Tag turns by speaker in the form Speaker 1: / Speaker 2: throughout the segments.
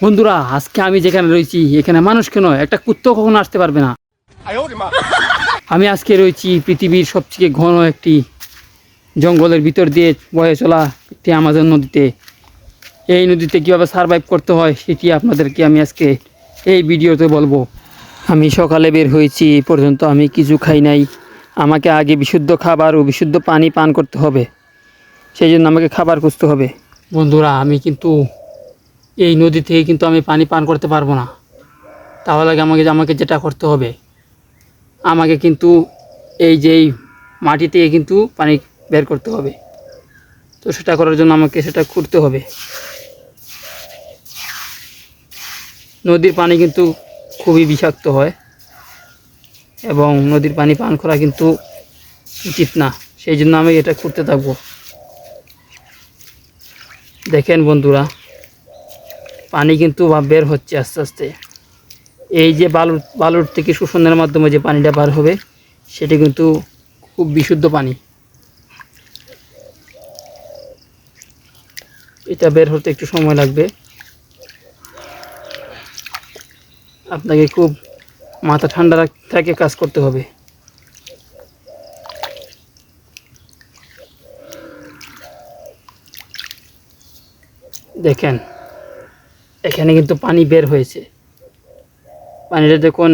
Speaker 1: বন্ধুরা, আজকে আমি যেখানে রয়েছি এখানে মানুষ কেন, একটা কুত্তাও কখনো আসতে পারবে না। আমি আজকে রয়েছি পৃথিবীর সবথেকে ঘন একটি জঙ্গলের ভিতর দিয়ে বয়ে চলা একটি আমাজন নদীতে। এই নদীতে কীভাবে সারভাইভ করতে হয় সেটি আপনাদেরকে আমি আজকে এই ভিডিওতে বলবো। আমি সকালে বের হয়েছি, এই পর্যন্ত আমি কিছু খাই নাই। আমাকে আগে বিশুদ্ধ খাবার ও বিশুদ্ধ পানি পান করতে হবে, সেই জন্য আমাকে খাবার খুঁজতে হবে। বন্ধুরা, আমি কিন্তু এই নদী থেকে কিন্তু আমি পানি পান করতে পারবো না। তাহলে আমাকে যেটা করতে হবে, আমাকে কিন্তু এই মাটি থেকে কিন্তু পানি বের করতে হবে। তো সেটা করার জন্য আমাকে সেটা খুঁড়তে হবে। নদীর পানি কিন্তু খুবই বিষাক্ত হয় এবং নদীর পানি পান করা কিন্তু উচিত না, সেই জন্য আমি এটা খুঁড়তে থাকবো। দেখেন বন্ধুরা, পানি কিন্তু বের হচ্ছে আস্তে আস্তে। এই যে বালুর থেকে শোষণের মাধ্যমে যে পানিটা বার হবে সেটা কিন্তু খুব বিশুদ্ধ পানি। এটা বের হতে একটু সময় লাগবে। আপনাকে খুব মাথা ঠান্ডা থেকে কাজ করতে হবে। দেখেন, এখানে কিন্তু পানি বের হয়েছে। পানিটা যখন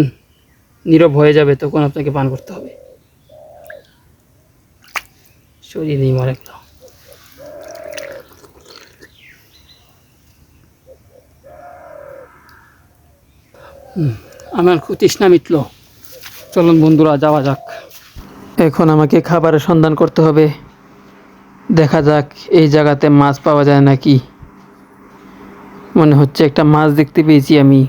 Speaker 1: নীরব হয়ে যাবে তখন আপনাকে পান করতে হবে। সরিয়ে দিই মারেগুলো। আমার খুব তৃষ্ণা মিটল। চলুন বন্ধুরা, যাওয়া যাক। এখন আমাকে খাবারের সন্ধান করতে হবে। দেখা যাক এই জায়গাতে মাছ পাওয়া যায় নাকি। মনে হচ্ছে একটা মাছ দেখতে পেয়েছি আমি।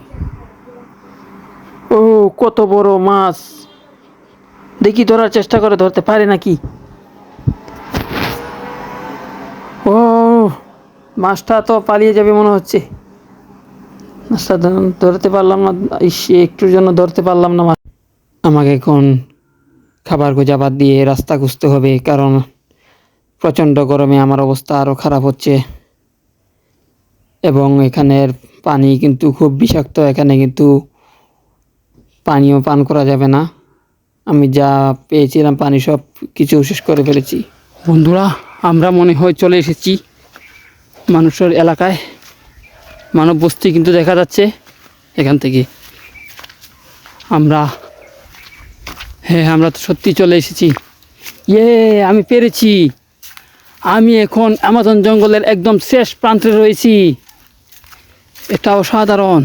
Speaker 1: ও, কত বড় মাছ! দেখি ধরার চেষ্টা করে, ধরতে পারে নাকি। ও, মাছটা তো পালিয়ে যাবে মনে হচ্ছে। মাছটা ধরতে পারলাম না, একটুর জন্য ধরতে পারলাম না। আমাকে এখন খাবার খোঁজা বাদ দিয়ে রাস্তা খুঁজতে হবে, কারণ প্রচণ্ড গরমে আমার অবস্থা আরও খারাপ হচ্ছে এবং এখানের পানি কিন্তু খুব বিষাক্ত। এখানে কিন্তু পানিও পান করা যাবে না। আমি যা পেয়েছিলাম পানি সব কিছু শেষ করে ফেলেছি। বন্ধুরা, আমরা মনে হয় চলে এসেছি মানুষের এলাকায়। মানব বস্তি কিন্তু দেখা যাচ্ছে এখান থেকে। আমরা তো সত্যি চলে এসেছি। আমি পেরেছি। আমি এখন আমাজন জঙ্গলের একদম শেষ প্রান্তে রয়েছি। এটা অসাধারণ।